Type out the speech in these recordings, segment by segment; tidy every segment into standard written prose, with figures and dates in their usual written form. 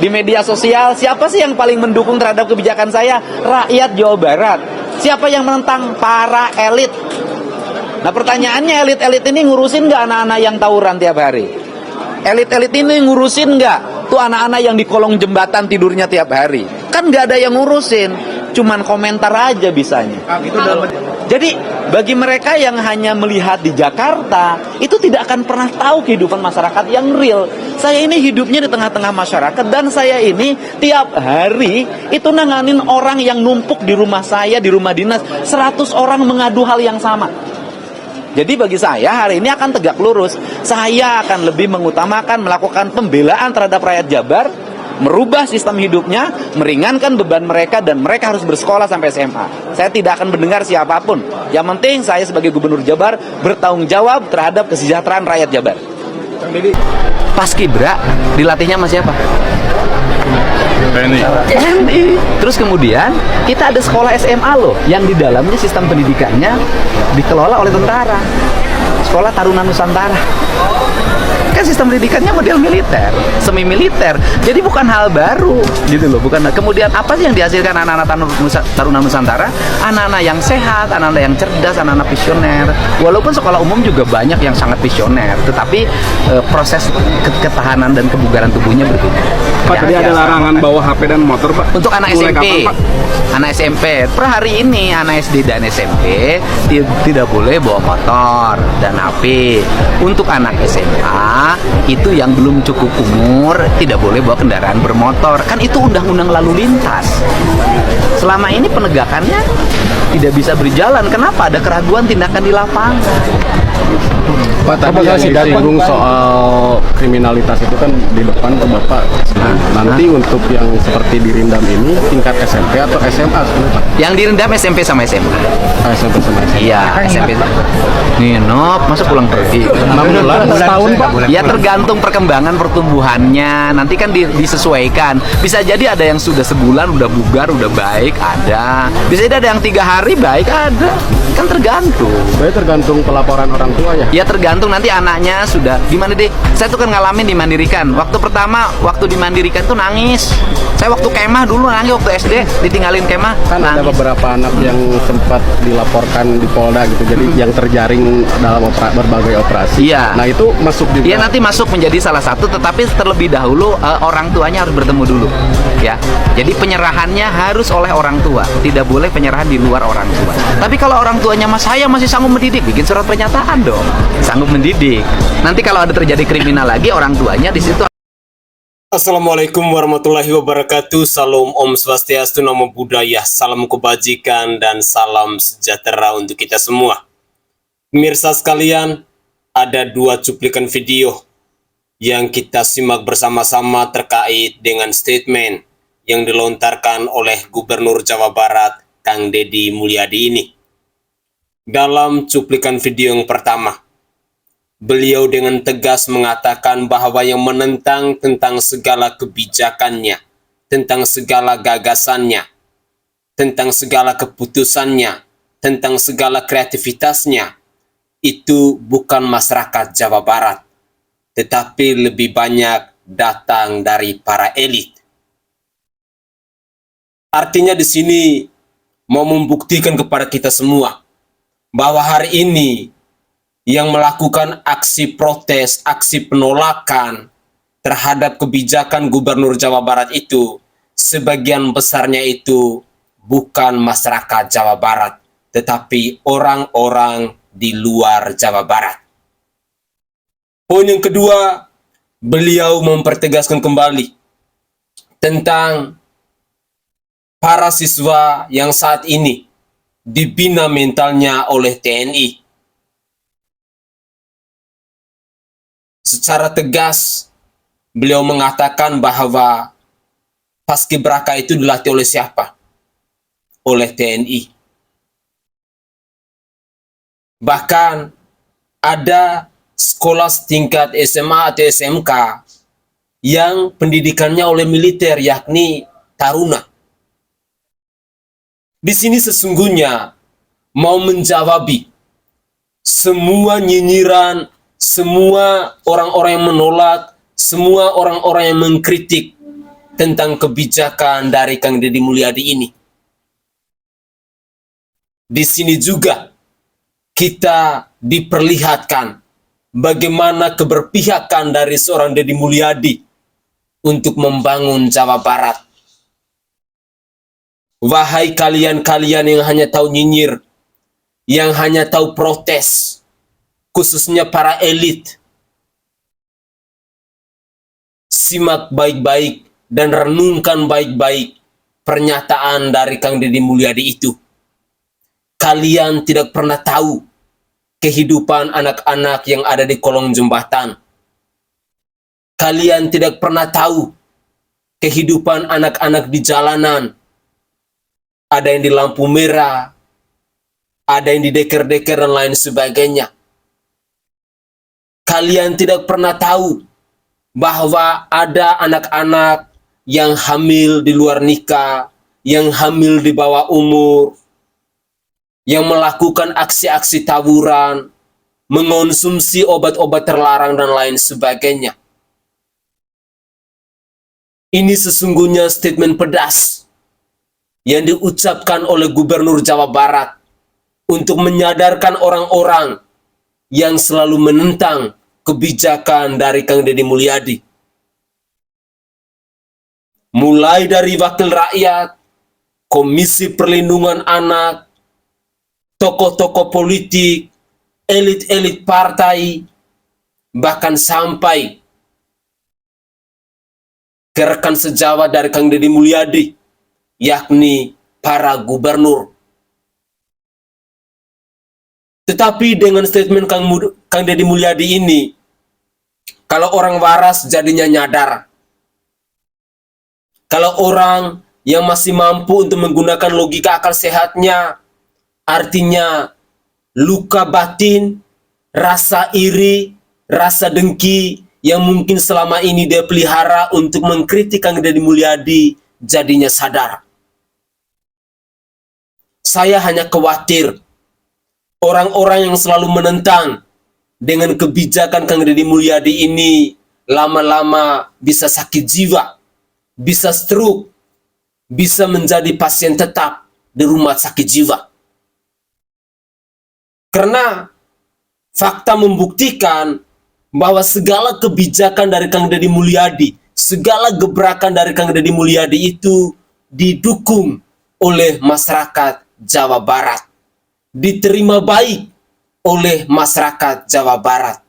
di media sosial, siapa sih yang paling mendukung terhadap kebijakan saya? Rakyat Jawa Barat. Siapa yang menentang? Para elit. Nah pertanyaannya, elit-elit ini ngurusin nggak anak-anak yang tawuran tiap hari? Elit-elit ini ngurusin nggak tuh anak-anak yang di kolong jembatan tidurnya tiap hari? Kan nggak ada yang ngurusin, cuman komentar aja bisanya. Jadi bagi mereka yang hanya melihat di Jakarta, itu tidak akan pernah tahu kehidupan masyarakat yang real. Saya ini hidupnya di tengah-tengah masyarakat, dan saya ini tiap hari itu nanganin orang yang numpuk di rumah saya, di rumah dinas. 100 orang mengadu hal yang sama. Jadi bagi saya hari ini akan tegak lurus. Saya akan lebih mengutamakan melakukan pembelaan terhadap rakyat Jabar, merubah sistem hidupnya, meringankan beban mereka, dan mereka harus bersekolah sampai SMA. Saya tidak akan mendengar siapapun. Yang penting saya sebagai Gubernur Jabar bertanggung jawab terhadap kesejahteraan rakyat Jabar. Paskibra dilatihnya sama siapa? TNI. Terus kemudian kita ada sekolah SMA loh, yang di dalamnya sistem pendidikannya dikelola oleh tentara. Sekolah Taruna Nusantara. Kan sistem pendidikannya model militer, semi militer. Jadi bukan hal baru gitu loh, bukan. Kemudian apa sih yang dihasilkan anak-anak Taruna Nusantara? Anak-anak yang sehat, anak-anak yang cerdas, anak-anak visioner. Walaupun sekolah umum juga banyak yang sangat visioner, tetapi proses ketahanan dan kebugaran tubuhnya berbeda. Pak, tadi ada larangan bawa HP dan motor, Pak. Untuk anak Mulai SMP, kapan, Pak? anak SMP, per hari ini anak SD dan SMP tidak boleh bawa motor dan HP. Untuk anak SMA itu yang belum cukup umur tidak boleh bawa kendaraan bermotor. Kan itu undang-undang lalu lintas. Selama ini penegakannya tidak bisa berjalan. Kenapa? Ada keraguan tindakan di lapangan. Pak, tadi yang disinggung soal kriminalitas itu kan di depan ke Bapak. Nanti untuk yang seperti dirindam ini tingkat SMP atau SMA sebenarnya, Pak? Yang direndam SMP sama SMA. SMP sama SMA. Iya, SMP. Nino, masa pulang pergi? 6 bulan, setahun, Pak. Ya tergantung perkembangan pertumbuhannya. Nanti kan disesuaikan. Bisa jadi ada yang sudah sebulan udah bugar, udah baik, ada. Bisa jadi ada yang 3 hari baik, ada. Kan tergantung. Berarti tergantung pelaporan orang tua ya? Ya tergantung nanti anaknya sudah gimana deh. Saya tuh kan ngalamin dimandirikan. Waktu pertama, waktu dimandirikan tuh nangis. Saya waktu kemah dulu nangis, waktu SD ditinggalin kemah. Kan nangis. ada beberapa anak yang sempat dilaporkan di Polda gitu, jadi yang terjaring dalam berbagai operasi. Iya. Nah itu masuk juga. Iya, nanti masuk menjadi salah satu, tetapi terlebih dahulu orang tuanya harus bertemu dulu, ya. Jadi penyerahannya harus oleh orang tua, tidak boleh penyerahan di luar orang tua. Tapi kalau orang tuanya saya masih sanggup mendidik, bikin surat pernyataan dong, sanggup mendidik. Nanti kalau ada terjadi kriminal lagi, orang tuanya di situ. Assalamualaikum warahmatullahi wabarakatuh. Salam Om Swastiastu, Namo Buddhaya, salam kebajikan dan salam sejahtera untuk kita semua. Pemirsa sekalian, ada 2 cuplikan video yang kita simak bersama-sama terkait dengan statement yang dilontarkan oleh Gubernur Jawa Barat, Kang Deddy Mulyadi ini. Dalam cuplikan video yang pertama, beliau dengan tegas mengatakan bahwa yang menentang tentang segala kebijakannya, tentang segala gagasannya, tentang segala keputusannya, tentang segala kreativitasnya, itu bukan masyarakat Jawa Barat, tetapi lebih banyak datang dari para elit. Artinya di sini mau membuktikan kepada kita semua bahwa hari ini yang melakukan aksi protes, aksi penolakan terhadap kebijakan Gubernur Jawa Barat itu, sebagian besarnya itu bukan masyarakat Jawa Barat, tetapi orang-orang di luar Jawa Barat. Poin yang kedua, beliau mempertegaskan kembali tentang para siswa yang saat ini dibina mentalnya oleh TNI. Secara tegas, beliau mengatakan bahwa Paskibraka itu dilatih oleh siapa? Oleh TNI. Bahkan ada sekolah setingkat SMA atau SMK yang pendidikannya oleh militer, yakni Taruna. Di sini sesungguhnya mau menjawabi semua nyinyiran, semua orang-orang yang menolak, semua orang-orang yang mengkritik tentang kebijakan dari Kang Deddy Mulyadi ini. Di sini juga kita diperlihatkan bagaimana keberpihakan dari seorang Deddy Mulyadi untuk membangun Jawa Barat. Wahai kalian-kalian yang hanya tahu nyinyir, yang hanya tahu protes, khususnya para elit, simak baik-baik dan renungkan baik-baik pernyataan dari Kang Deddy Mulyadi itu. Kalian tidak pernah tahu kehidupan anak-anak yang ada di kolong jembatan. Kalian tidak pernah tahu kehidupan anak-anak di jalanan. Ada yang di lampu merah, ada yang di deker-deker dan lain sebagainya. Kalian tidak pernah tahu bahwa ada anak-anak yang hamil di luar nikah, yang hamil di bawah umur, yang melakukan aksi-aksi tawuran, mengonsumsi obat-obat terlarang dan lain sebagainya. Ini sesungguhnya statement pedas yang diucapkan oleh Gubernur Jawa Barat untuk menyadarkan orang-orang yang selalu menentang kebijakan dari Kang Deddy Mulyadi. Mulai dari Wakil Rakyat, Komisi Perlindungan Anak, tokoh-tokoh politik, elit-elit partai, bahkan sampai ke rekan sejawat dari Kang Deddy Mulyadi, yakni para gubernur. Tetapi dengan statement Kang Deddy Mulyadi ini, kalau orang waras jadinya nyadar. Kalau orang yang masih mampu untuk menggunakan logika akal sehatnya, artinya luka batin, rasa iri, rasa dengki yang mungkin selama ini dia pelihara untuk mengkritik Kang Deddy Mulyadi, jadinya sadar. Saya hanya khawatir orang-orang yang selalu menentang dengan kebijakan Kang Deddy Mulyadi ini lama-lama bisa sakit jiwa, bisa stroke, bisa menjadi pasien tetap di rumah sakit jiwa. Karena fakta membuktikan bahwa segala kebijakan dari Kang Deddy Mulyadi, segala gebrakan dari Kang Deddy Mulyadi itu didukung oleh masyarakat Jawa Barat, diterima baik oleh masyarakat Jawa Barat.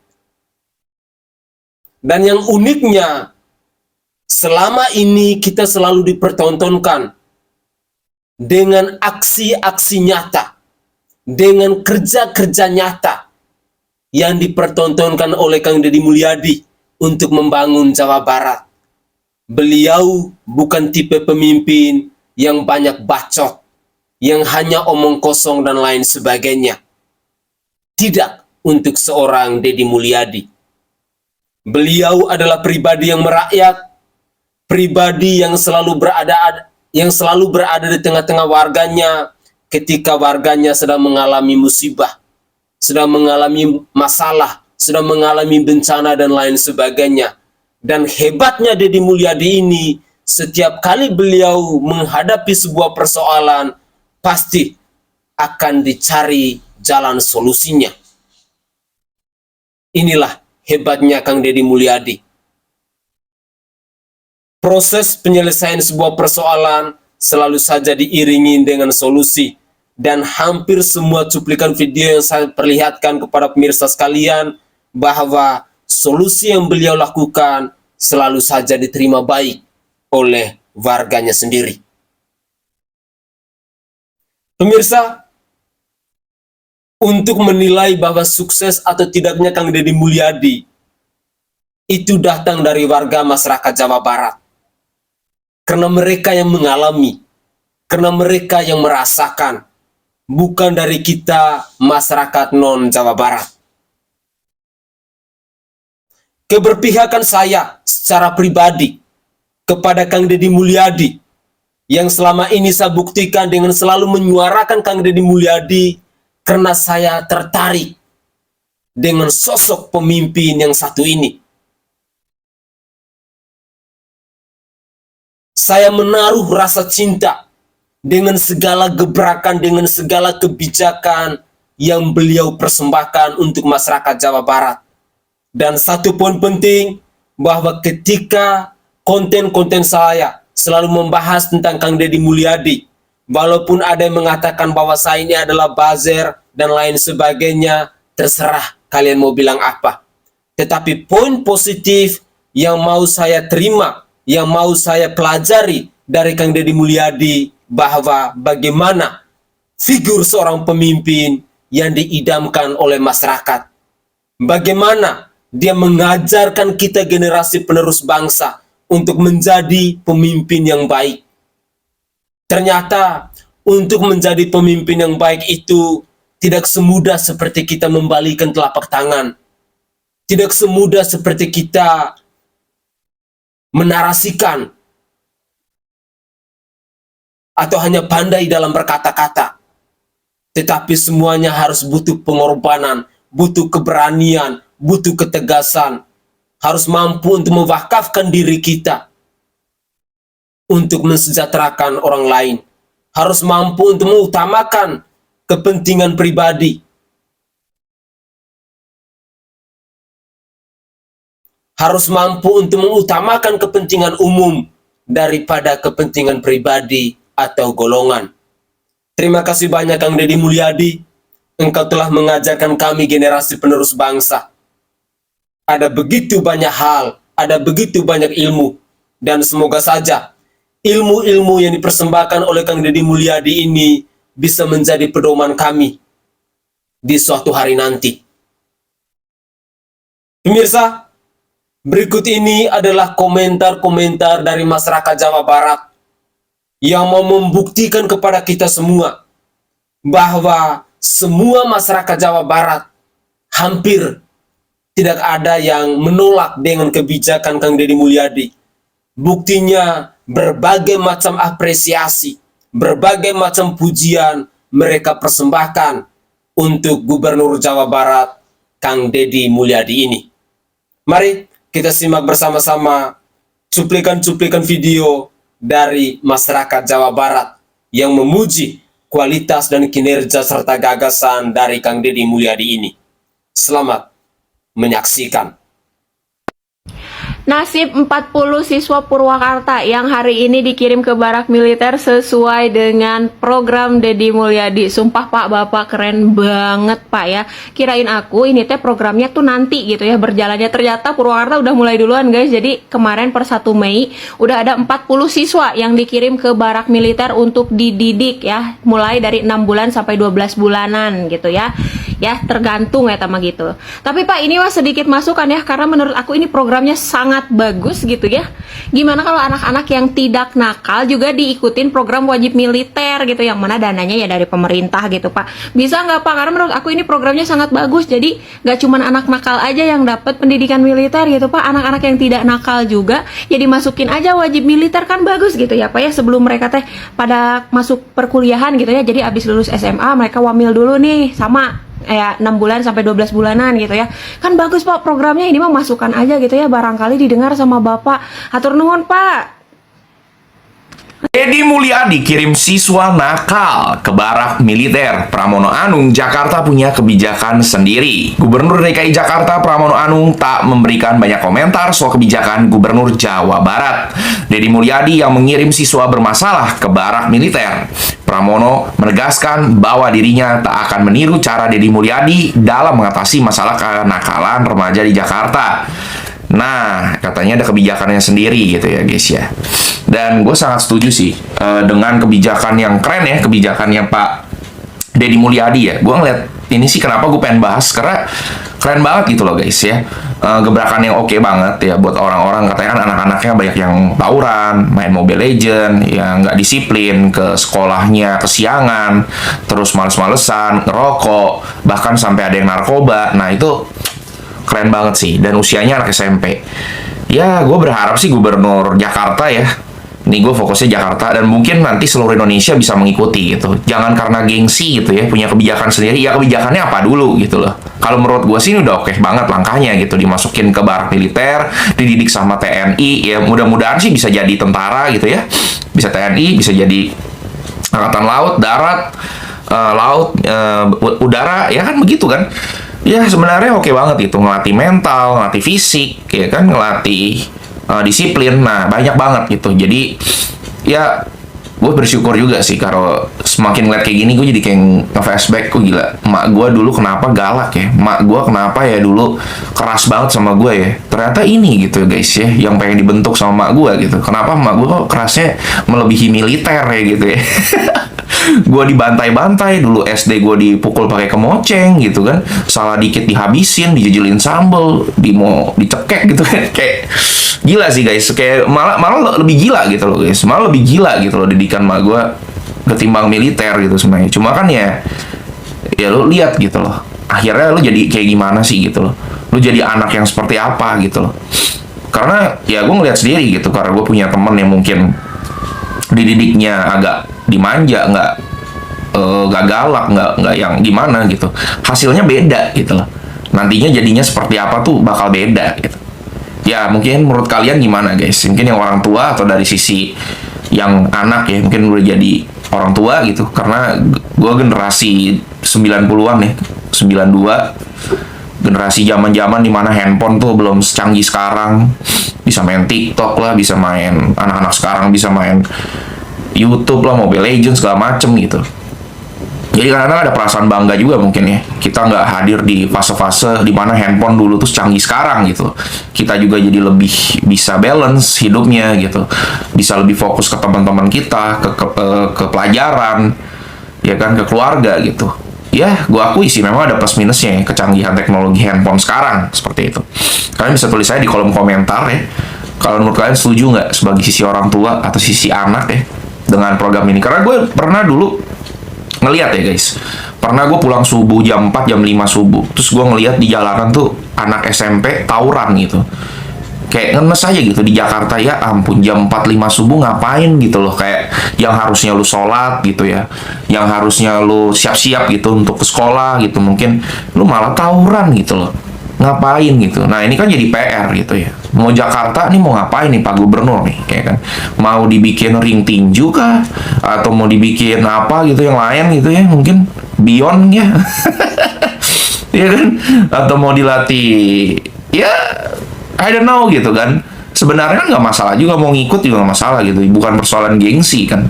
Dan yang uniknya, selama ini kita selalu dipertontonkan dengan aksi-aksi nyata, dengan kerja-kerja nyata yang dipertontonkan oleh Kang Deddy Mulyadi untuk membangun Jawa Barat. Beliau bukan tipe pemimpin yang banyak bacot, yang hanya omong kosong dan lain sebagainya. Tidak untuk seorang Deddy Mulyadi. Beliau adalah pribadi yang merakyat, pribadi yang selalu berada di tengah-tengah warganya ketika warganya sedang mengalami musibah, sedang mengalami masalah, sedang mengalami bencana dan lain sebagainya. Dan hebatnya Deddy Mulyadi ini, setiap kali beliau menghadapi sebuah persoalan, pasti akan dicari jalan solusinya. Inilah hebatnya Kang Deddy Mulyadi. Proses penyelesaian sebuah persoalan selalu saja diiringi dengan solusi. Dan hampir semua cuplikan video yang saya perlihatkan kepada pemirsa sekalian, bahwa solusi yang beliau lakukan selalu saja diterima baik oleh warganya sendiri. Pemirsa, untuk menilai bahwa sukses atau tidaknya Kang Deddy Mulyadi itu datang dari warga masyarakat Jawa Barat. Karena mereka yang mengalami, karena mereka yang merasakan, bukan dari kita masyarakat non-Jawa Barat. Keberpihakan saya secara pribadi kepada Kang Deddy Mulyadi, yang selama ini saya buktikan dengan selalu menyuarakan Kang Deddy Mulyadi, karena saya tertarik dengan sosok pemimpin yang satu ini. Saya menaruh rasa cinta dengan segala gebrakan, dengan segala kebijakan yang beliau persembahkan untuk masyarakat Jawa Barat. Dan satu poin penting, bahwa ketika konten-konten saya selalu membahas tentang Kang Deddy Mulyadi, walaupun ada yang mengatakan bahwa saya ini adalah buzzer dan lain sebagainya, terserah kalian mau bilang apa. Tetapi poin positif yang mau saya terima, yang mau saya pelajari dari Kang Deddy Mulyadi, bahwa bagaimana figur seorang pemimpin yang diidamkan oleh masyarakat. Bagaimana dia mengajarkan kita generasi penerus bangsa untuk menjadi pemimpin yang baik. Ternyata untuk menjadi pemimpin yang baik itu tidak semudah seperti kita membalikan telapak tangan. Tidak semudah seperti kita menarasikan atau hanya pandai dalam berkata-kata. Tetapi semuanya harus butuh pengorbanan, butuh keberanian, butuh ketegasan. Harus mampu untuk mewakafkan diri kita untuk mensejahterakan orang lain. Harus mampu untuk mengutamakan kepentingan pribadi. Harus mampu untuk mengutamakan kepentingan umum daripada kepentingan pribadi atau golongan. Terima kasih banyak Kang Deddy Mulyadi. Engkau telah mengajarkan kami generasi penerus bangsa. Ada begitu banyak hal, ada begitu banyak ilmu. Dan semoga saja ilmu-ilmu yang dipersembahkan oleh Kang Deddy Mulyadi ini bisa menjadi pedoman kami di suatu hari nanti. Pemirsa, berikut ini adalah komentar-komentar dari masyarakat Jawa Barat yang mau membuktikan kepada kita semua bahwa semua masyarakat Jawa Barat hampir tidak ada yang menolak dengan kebijakan Kang Deddy Mulyadi. Buktinya berbagai macam apresiasi, berbagai macam pujian mereka persembahkan untuk Gubernur Jawa Barat Kang Deddy Mulyadi ini. Mari kita simak bersama-sama cuplikan-cuplikan video dari masyarakat Jawa Barat yang memuji kualitas dan kinerja serta gagasan dari Kang Deddy Mulyadi ini. Selamat menyaksikan. Nasib 40 siswa Purwakarta yang hari ini dikirim ke barak militer sesuai dengan program Deddy Mulyadi. Sumpah Pak, Bapak keren banget Pak ya. Kirain aku ini teh programnya tuh nanti gitu ya berjalannya. Ternyata Purwakarta udah mulai duluan guys. Jadi kemarin per 1 Mei udah ada 40 siswa yang dikirim ke barak militer untuk dididik ya. Mulai dari 6 bulan sampai 12 bulanan gitu ya. Ya tergantung ya sama gitu. Tapi Pak ini mah sedikit masukan ya, karena menurut aku ini programnya sangat bagus gitu ya. Gimana kalau anak-anak yang tidak nakal juga diikutin program wajib militer gitu, yang mana dananya ya dari pemerintah gitu Pak. Bisa nggak Pak? Karena menurut aku ini programnya sangat bagus. Jadi nggak cuma anak nakal aja yang dapat pendidikan militer gitu Pak, anak-anak yang tidak nakal juga ya dimasukin aja wajib militer, kan bagus gitu ya Pak ya, sebelum mereka teh pada masuk perkuliahan gitu ya. Jadi abis lulus SMA mereka wamil dulu nih sama ya 6 bulan sampai 12 bulanan gitu ya. Kan bagus Pak programnya, ini mah masukkan aja gitu ya, barangkali didengar sama Bapak. Hatur nuhun Pak. Deddy Mulyadi kirim siswa nakal ke barak militer. Pramono Anung, Jakarta punya kebijakan sendiri. Gubernur DKI Jakarta Pramono Anung tak memberikan banyak komentar soal kebijakan Gubernur Jawa Barat Deddy Mulyadi yang mengirim siswa bermasalah ke barak militer. Pramono menegaskan bahwa dirinya tak akan meniru cara Deddy Mulyadi dalam mengatasi masalah kenakalan remaja di Jakarta. Nah, katanya ada kebijakannya sendiri gitu ya guys ya. Dan gue sangat setuju sih dengan kebijakan yang keren ya, kebijakannya Pak Deddy Mulyadi ya. Gue ngeliat ini sih kenapa gue pengen bahas, karena keren banget gitu loh guys ya. Gebrakan yang oke banget ya buat orang-orang, katanya kan anak-anaknya banyak yang tawuran, main Mobile Legend, yang nggak disiplin, ke sekolahnya kesiangan, terus males-malesan, ngerokok, bahkan sampai ada yang narkoba. Nah itu keren banget sih, dan usianya anak SMP. Ya gue berharap sih Gubernur Jakarta ya, ini gue fokusnya Jakarta, dan mungkin nanti seluruh Indonesia bisa mengikuti gitu. Jangan karena gengsi gitu ya, punya kebijakan sendiri, ya kebijakannya apa dulu gitu loh. Kalau menurut gue sih ini udah oke banget langkahnya gitu, dimasukin ke barak militer, dididik sama TNI, ya mudah-mudahan sih bisa jadi tentara gitu ya, bisa TNI, bisa jadi angkatan laut, darat, laut, udara, ya kan begitu kan. Ya sebenarnya oke banget itu, ngelatih mental, ngelatih fisik, ya kan, ngelatih disiplin, nah banyak banget gitu. Jadi ya gue bersyukur juga sih kalau semakin ngeliat kayak gini gue jadi kayak nge-flashback. Gue gila, emak gue dulu kenapa galak ya, emak gue kenapa ya dulu keras banget sama gue ya, ternyata ini gitu guys ya yang pengen dibentuk sama emak gue gitu. Kenapa emak gue kok kerasnya melebihi militer ya gitu ya. Gue dibantai-bantai dulu, SD gue dipukul pakai kemoceng gitu kan, salah dikit dihabisin, dijejulin sambel, mau dicekek gitu kan. Kayak gila sih guys, kayak malah lebih gila gitu loh guys, malah lebih gila gitu loh didikan mak gue ketimbang militer gitu sebenarnya. Cuma kan ya lo lihat gitu loh, akhirnya lo jadi kayak gimana sih gitu loh, lo jadi anak yang seperti apa gitu loh. Karena ya gue ngeliat sendiri gitu, karena gue punya temen yang mungkin dididiknya agak dimanja, nggak galak, nggak yang gimana gitu, hasilnya beda gitu loh. Nantinya jadinya seperti apa tuh bakal beda gitu. Ya mungkin menurut kalian gimana guys? Mungkin yang orang tua atau dari sisi yang anak ya, mungkin udah jadi orang tua gitu. Karena gue generasi 90-an ya, 92, generasi zaman-zaman dimana handphone tuh belum secanggih sekarang. Bisa main TikTok lah, bisa main, anak-anak sekarang bisa main YouTube lah, Mobile Legends segala macem gitu. Jadi kadang-kadang ada perasaan bangga juga mungkin ya, kita nggak hadir di fase-fase dimana handphone dulu tuh secanggih sekarang gitu. Kita juga jadi lebih bisa balance hidupnya gitu, bisa lebih fokus ke teman-teman kita, ke pelajaran, ya kan, ke keluarga gitu. Ya, gue akui sih memang ada plus minusnya ya, kecanggihan teknologi handphone sekarang seperti itu. Kalian bisa tulis saya di kolom komentar ya, kalau menurut kalian setuju nggak sebagai sisi orang tua atau sisi anak ya dengan program ini. Karena gue pernah dulu ngeliat ya guys, pernah gue pulang subuh jam 4, jam 5 subuh, terus gue ngeliat di jalanan tuh anak SMP tawuran gitu. Kayak ngenes aja gitu di Jakarta, ya ampun, jam 4, 5 subuh ngapain gitu loh. Kayak yang harusnya lu sholat gitu ya, yang harusnya lu siap-siap gitu untuk ke sekolah gitu, mungkin lu malah tawuran gitu loh. Ngapain gitu. Nah ini kan jadi PR gitu ya, mau Jakarta nih mau ngapain nih Pak Gubernur nih, kayak kan, mau dibikin ring tinju kah, atau mau dibikin apa gitu yang lain gitu ya, mungkin beyond ya. Ya kan, atau mau dilatih ya I don't know gitu kan. Sebenarnya kan nggak masalah juga, mau ngikut juga nggak masalah gitu, bukan persoalan gengsi kan.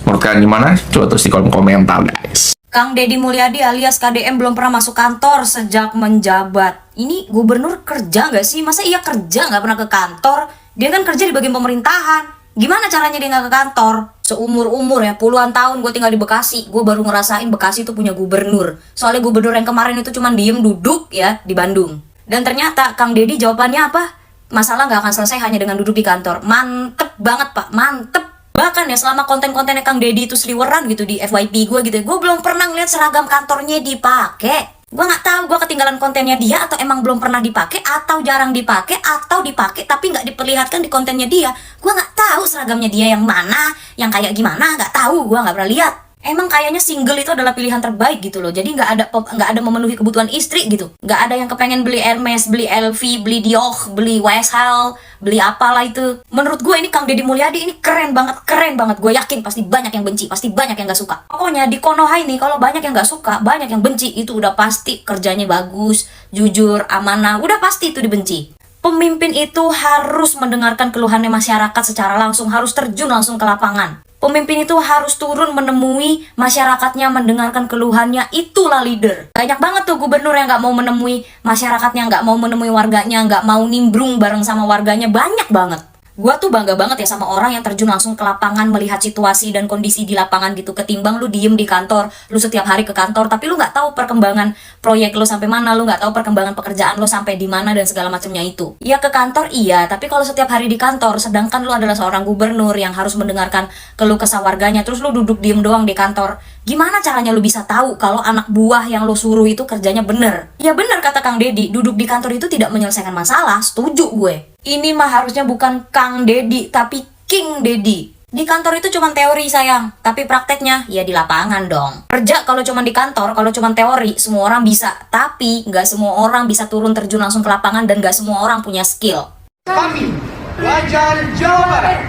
Menurut kalian gimana? Coba tulis di kolom komentar guys. Kang Deddy Mulyadi alias KDM belum pernah masuk kantor sejak menjabat. Ini gubernur kerja nggak sih? Masa iya kerja nggak pernah ke kantor? Dia kan kerja di bagian pemerintahan. Gimana caranya dia nggak ke kantor? Seumur-umur ya, puluhan tahun gue tinggal di Bekasi, gue baru ngerasain Bekasi itu punya gubernur. Soalnya gubernur yang kemarin itu cuma diem duduk ya di Bandung. Dan ternyata Kang Deddy jawabannya apa? Masalah nggak akan selesai hanya dengan duduk di kantor. Mantep banget Pak, mantep. Bahkan ya selama konten-kontennya Kang Deddy itu seliweran gitu di FYP gue gitu, gue belum pernah ngeliat seragam kantornya dipakai. Gue nggak tahu gue ketinggalan kontennya dia atau emang belum pernah dipakai atau jarang dipakai atau dipakai tapi nggak diperlihatkan di kontennya dia. Gue nggak tahu seragamnya dia yang mana, yang kayak gimana, nggak tahu, gue nggak pernah lihat. Emang kayaknya single itu adalah pilihan terbaik gitu loh. Jadi nggak ada memenuhi kebutuhan istri gitu. Nggak ada yang kepengen beli Hermes, beli LV, beli Dior, beli YSL, beli apalah itu. Menurut gue ini Kang Deddy Mulyadi ini keren banget, keren banget. Gue yakin pasti banyak yang benci, pasti banyak yang nggak suka. Pokoknya di Konoha ini kalau banyak yang nggak suka, banyak yang benci, itu udah pasti kerjanya bagus, jujur, amanah, udah pasti itu dibenci. Pemimpin itu harus mendengarkan keluhannya masyarakat secara langsung, harus terjun langsung ke lapangan. Pemimpin itu harus turun menemui masyarakatnya, mendengarkan keluhannya, itulah leader. Banyak banget tuh gubernur yang nggak mau menemui masyarakatnya, nggak mau menemui warganya, nggak mau nimbrung bareng sama warganya, banyak banget. Gua tuh bangga banget ya sama orang yang terjun langsung ke lapangan, melihat situasi dan kondisi di lapangan gitu, ketimbang lu diem di kantor, lu setiap hari ke kantor, tapi lu nggak tahu perkembangan proyek lu sampai mana, lu nggak tahu perkembangan pekerjaan lu sampai di mana dan segala macamnya itu. Ya ke kantor iya, tapi kalau setiap hari di kantor, sedangkan lu adalah seorang gubernur yang harus mendengarkan keluh kesah warganya, terus lu duduk diem doang di kantor, gimana caranya lu bisa tahu kalau anak buah yang lu suruh itu kerjanya bener? Ya bener kata Kang Deddy, duduk di kantor itu tidak menyelesaikan masalah, setuju gue. Ini mah harusnya bukan Kang Deddy, tapi King Deddy. Di kantor itu cuma teori sayang, tapi prakteknya ya di lapangan dong. Kerja kalau cuma di kantor, kalau cuma teori, semua orang bisa. Tapi nggak semua orang bisa turun terjun langsung ke lapangan dan nggak semua orang punya skill. Kami, pelajar Jawa Barat.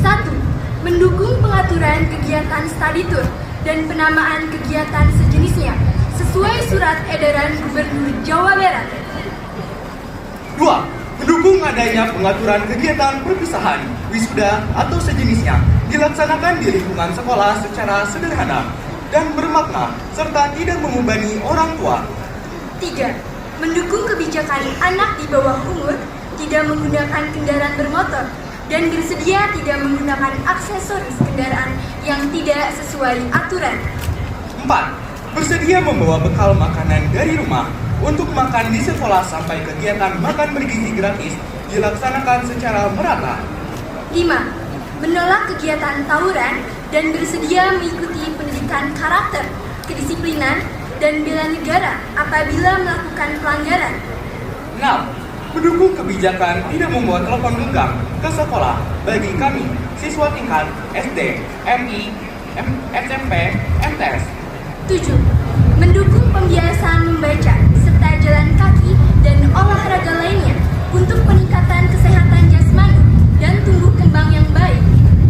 1. Mendukung pengaturan kegiatan study tour dan penamaan kegiatan sejenisnya sesuai surat edaran Gubernur Jawa Barat. 2. Mendukung adanya pengaturan kegiatan perpisahan, wisuda, atau sejenisnya dilaksanakan di lingkungan sekolah secara sederhana dan bermakna serta tidak membebani orang tua. 3. Mendukung kebijakan anak di bawah umur tidak menggunakan kendaraan bermotor dan bersedia tidak menggunakan aksesoris kendaraan yang tidak sesuai aturan. 4. Bersedia membawa bekal makanan dari rumah untuk makan di sekolah sampai kegiatan makan bergizi gratis dilaksanakan secara merata. 5. Menolak kegiatan tawuran dan bersedia mengikuti pendidikan karakter, kedisiplinan, dan bela negara apabila melakukan pelanggaran. 6. Mendukung kebijakan tidak membawa telepon genggam ke sekolah bagi kami, siswa tingkat SD, MI, SMP, MTS. 7. Mendukung pembiasaan membaca serta jalan kaki dan olahraga lainnya untuk peningkatan kesehatan jasmani dan tumbuh kembang yang baik.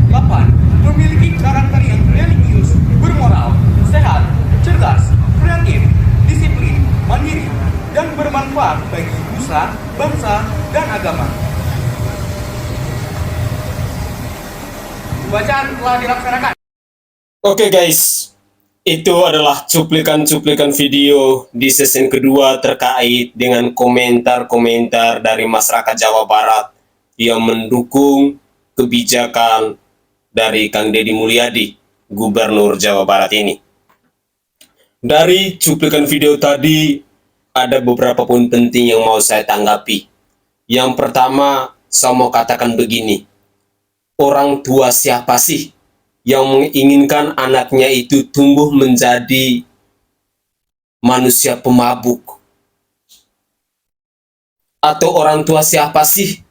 8. Memiliki karakter yang religius, bermoral, sehat, cerdas, kreatif, disiplin, mandiri, dan bermanfaat bagi nusa, bangsa, dan agama. Pembacaan telah dilaksanakan. Oke guys, itu adalah cuplikan-cuplikan video di season kedua terkait dengan komentar-komentar dari masyarakat Jawa Barat yang mendukung kebijakan dari Kang Deddy Mulyadi, Gubernur Jawa Barat ini. Dari cuplikan video tadi, ada beberapa poin penting yang mau saya tanggapi. Yang pertama, saya mau katakan begini. Orang tua siapa sih yang menginginkan anaknya itu tumbuh menjadi manusia pemabuk? Atau orang tua siapa sih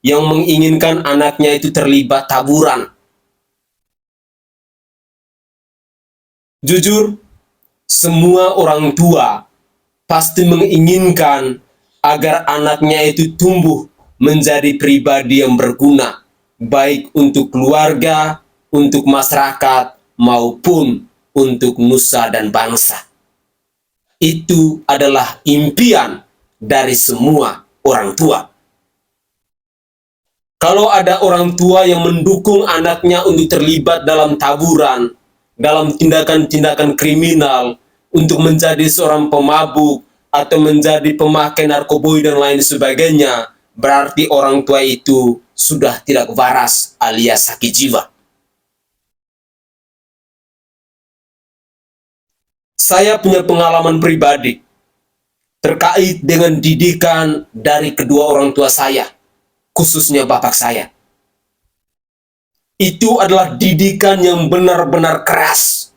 yang menginginkan anaknya itu terlibat taburan? Jujur, semua orang tua pasti menginginkan agar anaknya itu tumbuh menjadi pribadi yang berguna, baik untuk keluarga, untuk masyarakat, maupun untuk nusa dan bangsa. Itu adalah impian dari semua orang tua. Kalau ada orang tua yang mendukung anaknya untuk terlibat dalam taburan, dalam tindakan-tindakan kriminal, untuk menjadi seorang pemabuk, atau menjadi pemakai narkoboy dan lain sebagainya, berarti orang tua itu sudah tidak waras alias sakit jiwa. Saya punya pengalaman pribadi terkait dengan didikan dari kedua orang tua saya, khususnya bapak saya. Itu adalah didikan yang benar-benar keras.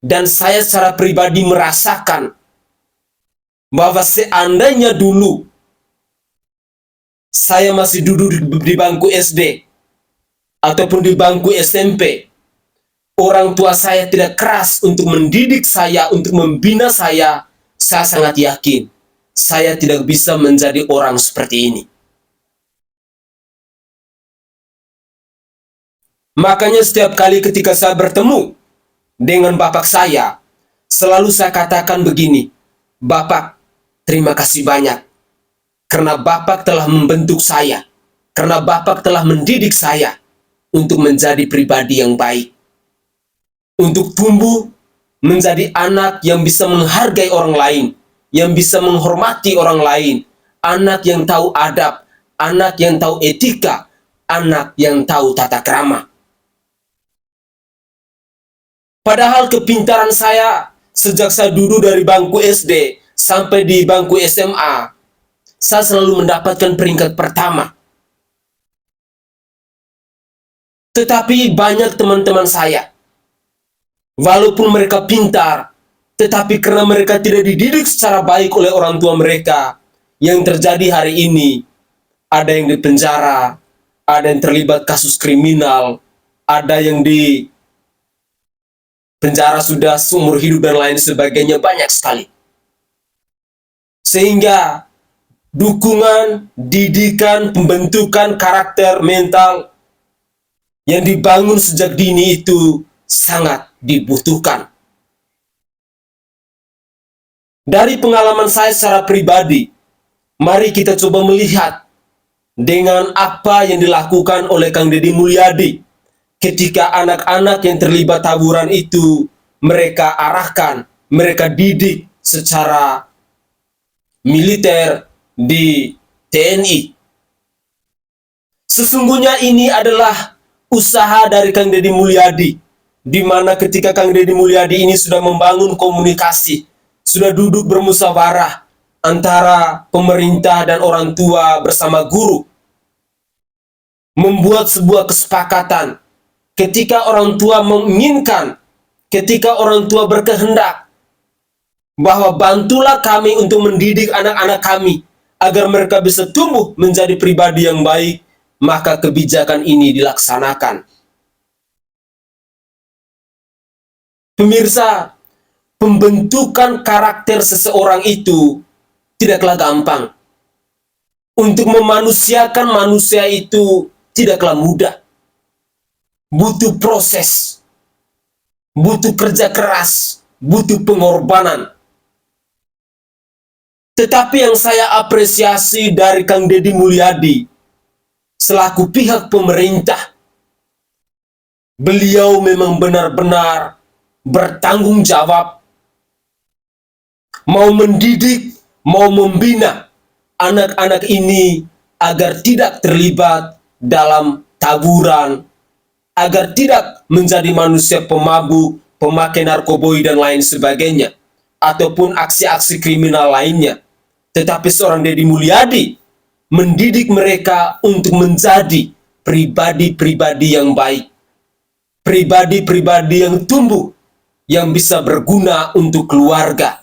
Dan saya secara pribadi merasakan bahwa seandainya dulu saya masih duduk di bangku SD ataupun di bangku SMP, orang tua saya tidak keras untuk mendidik saya, untuk membina saya sangat yakin saya tidak bisa menjadi orang seperti ini. Makanya setiap kali ketika saya bertemu dengan bapak saya, selalu saya katakan begini, Bapak, terima kasih banyak karena Bapak telah membentuk saya, karena Bapak telah mendidik saya untuk menjadi pribadi yang baik, untuk tumbuh menjadi anak yang bisa menghargai orang lain, yang bisa menghormati orang lain, anak yang tahu adab, anak yang tahu etika, anak yang tahu tata krama. Padahal kepintaran saya sejak saya duduk dari bangku SD sampai di bangku SMA, saya selalu mendapatkan peringkat pertama. Tetapi banyak teman-teman saya, walaupun mereka pintar, tetapi karena mereka tidak dididik secara baik oleh orang tua mereka, yang terjadi hari ini ada yang di penjara, ada yang terlibat kasus kriminal, ada yang di penjara sudah seumur hidup dan lain sebagainya, banyak sekali. Sehingga dukungan, didikan, pembentukan karakter mental yang dibangun sejak dini itu sangat dibutuhkan. Dari pengalaman saya secara pribadi, mari kita coba melihat dengan apa yang dilakukan oleh Kang Deddy Mulyadi ketika anak-anak yang terlibat tawuran itu mereka arahkan, mereka didik secara militer di TNI. Sesungguhnya ini adalah usaha dari Kang Deddy Mulyadi, di mana ketika Kang Deddy Mulyadi ini sudah membangun komunikasi, sudah duduk bermusyawarah antara pemerintah dan orang tua bersama guru, membuat sebuah kesepakatan. Ketika orang tua menginginkan, ketika orang tua berkehendak, bahwa bantulah kami untuk mendidik anak-anak kami agar mereka bisa tumbuh menjadi pribadi yang baik, maka kebijakan ini dilaksanakan. Pemirsa, pembentukan karakter seseorang itu tidaklah gampang. Untuk memanusiakan manusia itu tidaklah mudah. Butuh proses, butuh kerja keras, butuh pengorbanan. Tetapi yang saya apresiasi dari Kang Deddy Mulyadi selaku pihak pemerintah, beliau memang benar-benar bertanggung jawab, mau mendidik, mau membina anak-anak ini agar tidak terlibat dalam tawuran, agar tidak menjadi manusia pemabuk, pemakai narkoboy dan lain sebagainya, ataupun aksi-aksi kriminal lainnya. Tetapi seorang Deddy Mulyadi mendidik mereka untuk menjadi pribadi-pribadi yang baik, pribadi-pribadi yang tumbuh, yang bisa berguna untuk keluarga,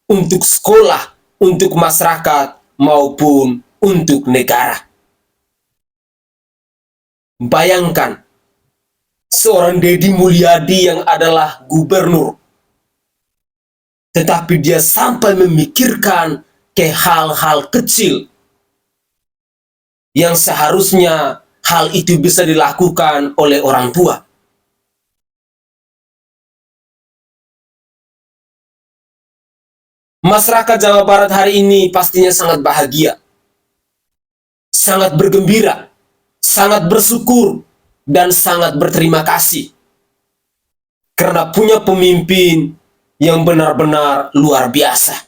untuk sekolah, untuk masyarakat, maupun untuk negara. Bayangkan, seorang Deddy Mulyadi yang adalah gubernur, tetapi dia sampai memikirkan ke hal-hal kecil yang seharusnya hal itu bisa dilakukan oleh orang tua. Masyarakat Jawa Barat hari ini pastinya sangat bahagia, sangat bergembira, sangat bersyukur, dan sangat berterima kasih karena punya pemimpin yang benar-benar luar biasa.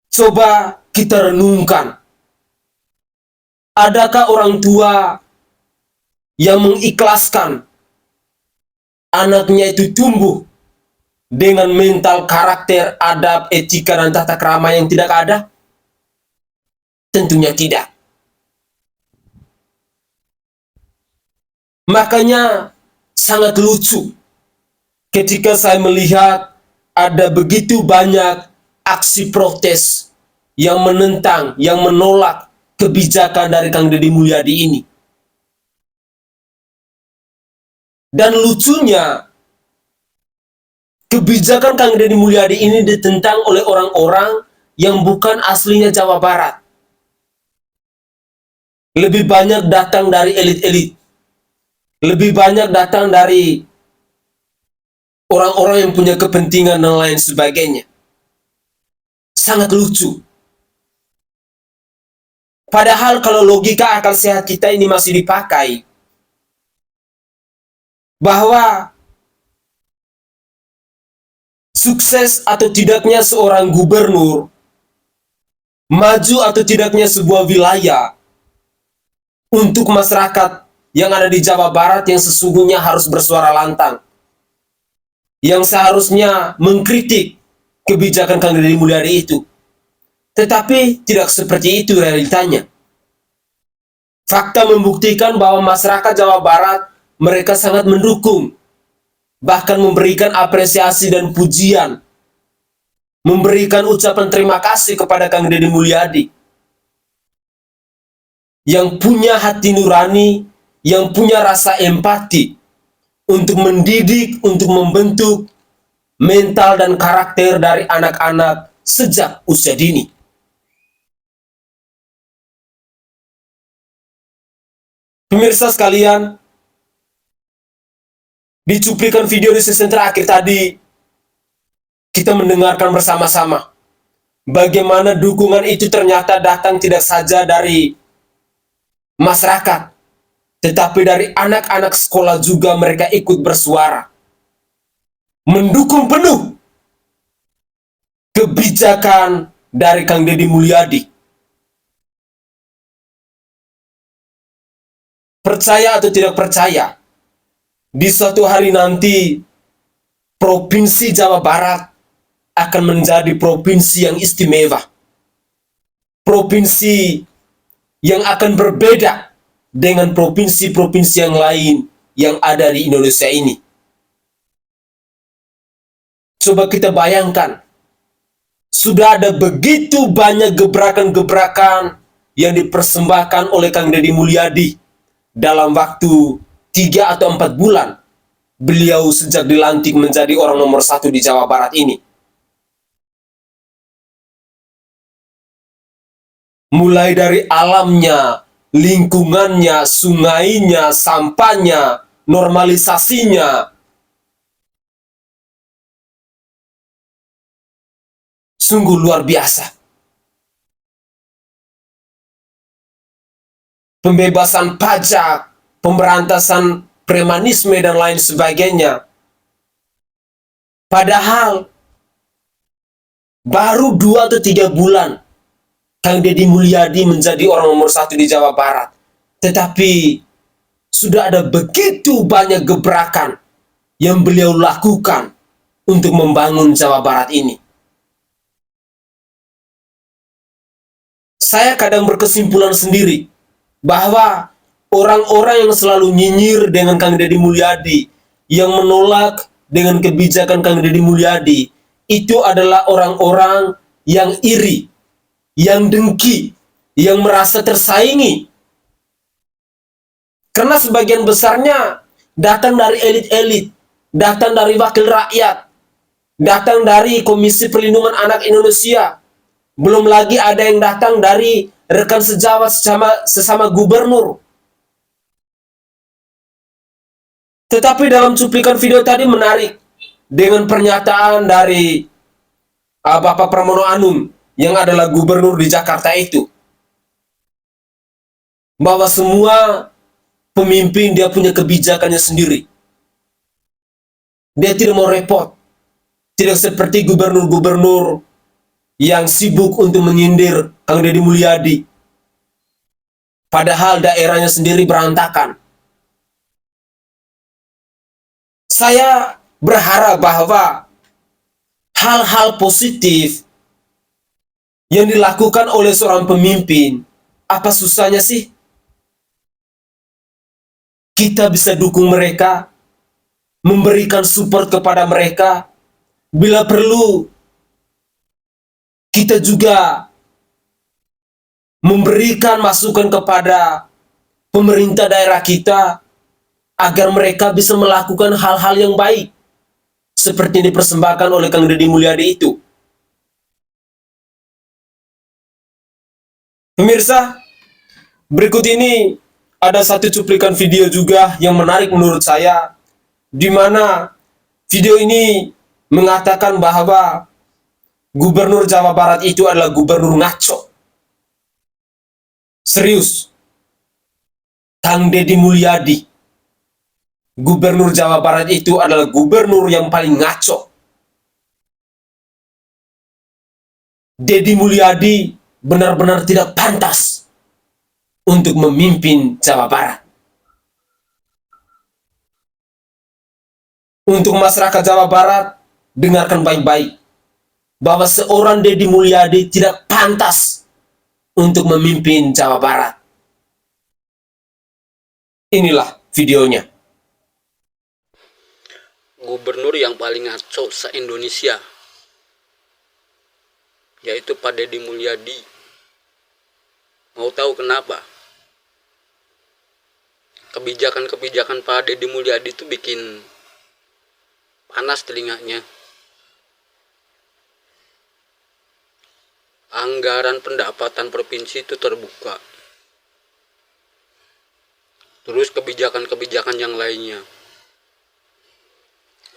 Coba kita renungkan, adakah orang tua yang mengikhlaskan anaknya itu tumbuh dengan mental, karakter, adab, etika, dan tata krama yang tidak ada? Tentunya tidak. Makanya sangat lucu ketika saya melihat ada begitu banyak aksi protes yang menentang, yang menolak kebijakan dari Kang Deddy Mulyadi ini. Dan lucunya, kebijakan Kang Deddy Mulyadi ini ditentang oleh orang-orang yang bukan aslinya Jawa Barat. Lebih banyak datang dari elit-elit. Lebih banyak datang dari orang-orang yang punya kepentingan dan lain sebagainya. Sangat lucu. Padahal kalau logika akal sehat kita ini masih dipakai, bahwa sukses atau tidaknya seorang gubernur, maju atau tidaknya sebuah wilayah, untuk masyarakat yang ada di Jawa Barat yang sesungguhnya harus bersuara lantang, yang seharusnya mengkritik kebijakan Kang Deddy Mulyadi itu. Tetapi tidak seperti itu realitanya. Fakta membuktikan bahwa masyarakat Jawa Barat mereka sangat mendukung, bahkan memberikan apresiasi dan pujian memberikan ucapan terima kasih kepada Kang Deddy Mulyadi yang punya hati nurani, yang punya rasa empati untuk mendidik, untuk membentuk mental dan karakter dari anak-anak sejak usia dini. Pemirsa sekalian, di cuplikan video di season terakhir tadi, kita mendengarkan bersama-sama bagaimana dukungan itu ternyata datang tidak saja dari masyarakat, tetapi dari anak-anak sekolah juga mereka ikut bersuara, mendukung penuh kebijakan dari Kang Deddy Mulyadi. Percaya atau tidak percaya, di suatu hari nanti Provinsi Jawa Barat akan menjadi provinsi yang istimewa. Provinsi yang akan berbeda dengan provinsi-provinsi yang lain yang ada di Indonesia ini. Coba kita bayangkan, sudah ada begitu banyak gebrakan-gebrakan yang dipersembahkan oleh Kang Deddy Mulyadi dalam waktu 3 atau 4 bulan beliau sejak dilantik menjadi orang nomor 1 di Jawa Barat ini. Mulai dari alamnya, lingkungannya, sungainya, sampahnya, normalisasinya, sungguh luar biasa. Pembebasan pajak, pemberantasan premanisme dan lain sebagainya. Padahal baru 2 atau 3 bulan Kang Deddy Mulyadi menjadi orang nomor 1 di Jawa Barat. Tetapi sudah ada begitu banyak gebrakan yang beliau lakukan untuk membangun Jawa Barat ini. Saya kadang berkesimpulan sendiri bahwa orang-orang yang selalu nyinyir dengan Kang Deddy Mulyadi, yang menolak dengan kebijakan Kang Deddy Mulyadi, itu adalah orang-orang yang iri, yang dengki, yang merasa tersaingi. Karena sebagian besarnya datang dari elit-elit, datang dari wakil rakyat, datang dari Komisi Perlindungan Anak Indonesia. Belum lagi ada yang datang dari rekan sejawat sesama gubernur. Tetapi dalam cuplikan video tadi menarik dengan pernyataan dari Bapak Pramono Anung yang adalah gubernur di Jakarta itu, bahwa semua pemimpin dia punya kebijakannya sendiri. Dia tidak mau repot. Tidak seperti gubernur-gubernur yang sibuk untuk menyindir Kang Deddy Mulyadi. Padahal daerahnya sendiri berantakan. Saya berharap bahwa hal-hal positif yang dilakukan oleh seorang pemimpin, apa susahnya sih? Kita bisa dukung mereka, memberikan support kepada mereka. Bila perlu, kita juga memberikan masukan kepada pemerintah daerah kita agar mereka bisa melakukan hal-hal yang baik seperti yang dipersembahkan oleh Kang Deddy Mulyadi itu. Pemirsa, berikut ini ada satu cuplikan video juga yang menarik menurut saya, di mana video ini mengatakan bahwa Gubernur Jawa Barat itu adalah gubernur ngaco. Serius. Kang Deddy Mulyadi, Gubernur Jawa Barat itu adalah gubernur yang paling ngaco. Deddy Mulyadi benar-benar tidak pantas untuk memimpin Jawa Barat. Untuk masyarakat Jawa Barat, dengarkan baik-baik bahwa seorang Deddy Mulyadi tidak pantas untuk memimpin Jawa Barat. Inilah videonya. Gubernur yang paling ngaco se-Indonesia. yaitu Pak Deddy Mulyadi. Mau tahu kenapa? Kebijakan-kebijakan Pak Deddy Mulyadi itu bikin panas telinganya. Anggaran pendapatan provinsi itu terbuka. Terus kebijakan-kebijakan yang lainnya.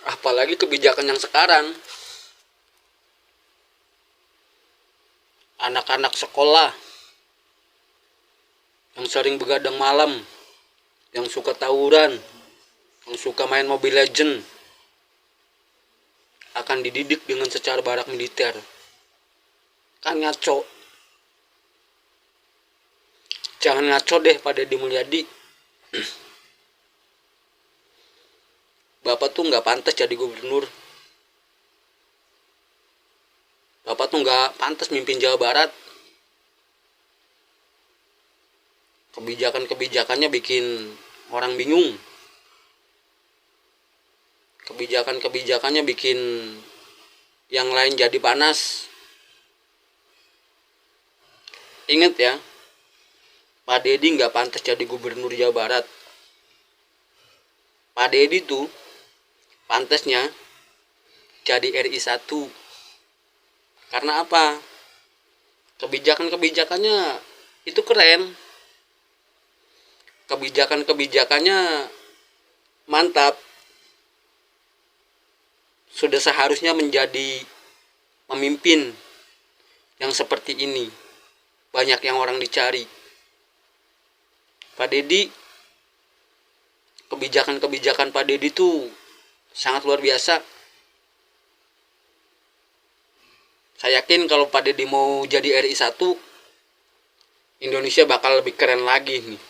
Apalagi kebijakan yang sekarang. Anak-anak sekolah yang sering begadang malam, yang suka tawuran, yang suka main Mobile Legend, akan dididik dengan secara barak militer. Kan ngaco. Jangan ngaco deh Pak Deddy Mulyadi. Bapak tuh nggak pantas jadi gubernur. Bapak tuh nggak pantas mimpin Jawa Barat. Kebijakan-kebijakannya bikin orang bingung. Kebijakan-kebijakannya bikin yang lain jadi panas. Ingat ya, Pak Deddy nggak pantas jadi gubernur Jawa Barat. Pak Deddy tuh pantasnya jadi RI 1. Karena apa? Kebijakan-kebijakannya itu keren. Kebijakan-kebijakannya mantap. Sudah seharusnya menjadi pemimpin yang seperti ini. Banyak yang orang dicari. Pak Deddy, kebijakan-kebijakan Pak Deddy itu sangat luar biasa. Saya yakin kalau Pak Deddy mau jadi RI 1, Indonesia bakal lebih keren lagi nih.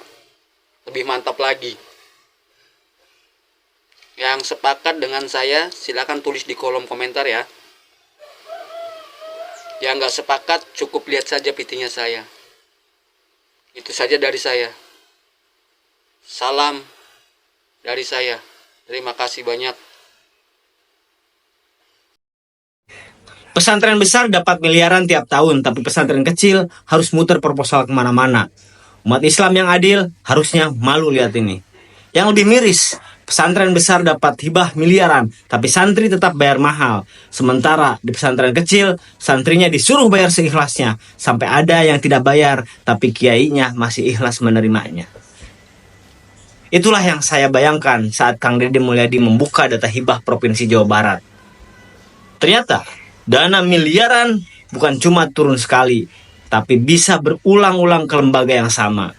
Lebih mantap lagi. Yang sepakat dengan saya, silakan tulis di kolom komentar ya. Yang nggak sepakat, cukup lihat saja PT-nya saya. Itu saja dari saya. Salam dari saya. Terima kasih banyak. Pesantren besar dapat miliaran tiap tahun, tapi pesantren kecil harus muter proposal kemana-mana. Umat Islam yang adil harusnya malu lihat ini. Yang lebih miris, pesantren besar dapat hibah miliaran, tapi santri tetap bayar mahal. Sementara di pesantren kecil, santrinya disuruh bayar seikhlasnya. Sampai ada yang tidak bayar, tapi kiainya masih ikhlas menerimanya. Itulah yang saya bayangkan saat Kang Deddy Mulyadi membuka data hibah Provinsi Jawa Barat. Ternyata, dana miliaran bukan cuma turun sekali, tapi bisa berulang-ulang ke lembaga yang sama.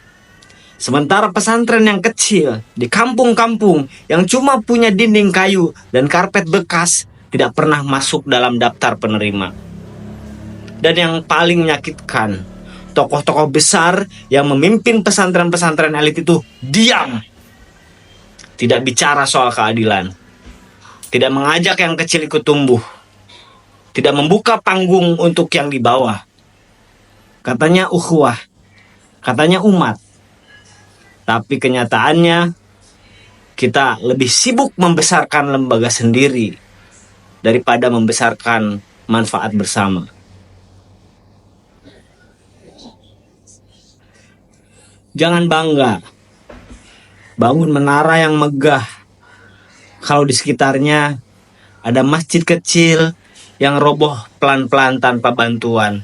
Sementara pesantren yang kecil di kampung-kampung yang cuma punya dinding kayu dan karpet bekas tidak pernah masuk dalam daftar penerima. Dan yang paling menyakitkan, tokoh-tokoh besar yang memimpin pesantren-pesantren elit itu diam. Tidak bicara soal keadilan. Tidak mengajak yang kecil ikut tumbuh. Tidak membuka panggung untuk yang di bawah. Katanya ukhuwah, katanya umat. Tapi kenyataannya kita lebih sibuk membesarkan lembaga sendiri daripada membesarkan manfaat bersama. Jangan bangga bangun menara yang megah kalau di sekitarnya ada masjid kecil yang roboh pelan-pelan tanpa bantuan.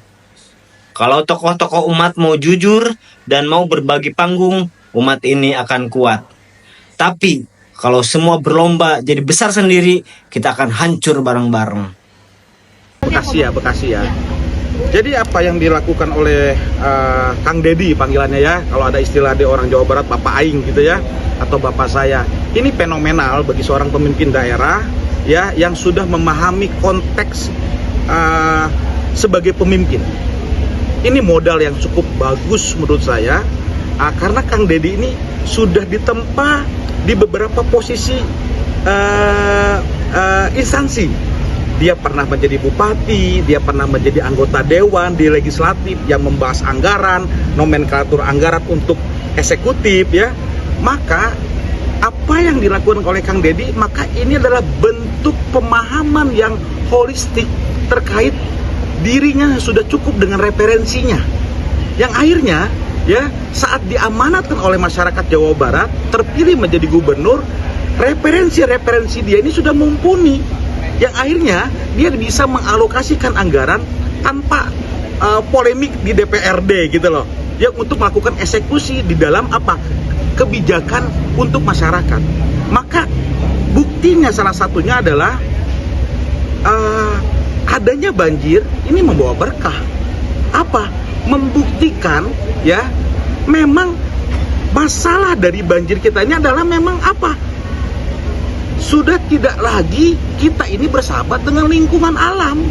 Kalau tokoh-tokoh umat mau jujur dan mau berbagi panggung, umat ini akan kuat. Tapi kalau semua berlomba jadi besar sendiri, kita akan hancur bareng-bareng. Bekasi ya. Jadi apa yang dilakukan oleh Kang Deddy panggilannya ya, kalau ada istilah di orang Jawa Barat Bapak Aing gitu ya, atau Bapak saya, ini fenomenal bagi seorang pemimpin daerah ya yang sudah memahami konteks sebagai pemimpin. Ini modal yang cukup bagus menurut saya, karena Kang Deddy ini sudah ditempa di beberapa posisi instansi. Dia pernah menjadi bupati, dia pernah menjadi anggota dewan di legislatif yang membahas anggaran, nomenklatur anggaran untuk eksekutif ya. Maka apa yang dilakukan oleh Kang Deddy, maka ini adalah bentuk pemahaman yang holistik terkait dirinya sudah cukup dengan referensinya, yang akhirnya ya saat diamanatkan oleh masyarakat Jawa Barat terpilih menjadi gubernur, referensi dia ini sudah mumpuni, yang akhirnya dia bisa mengalokasikan anggaran tanpa polemik di DPRD gitu loh, ya, untuk melakukan eksekusi di dalam apa, kebijakan untuk masyarakat. Maka buktinya salah satunya adalah adanya banjir ini membawa berkah. Apa? Membuktikan ya, memang masalah dari banjir kita ini adalah memang apa? Sudah tidak lagi kita ini bersahabat dengan lingkungan alam.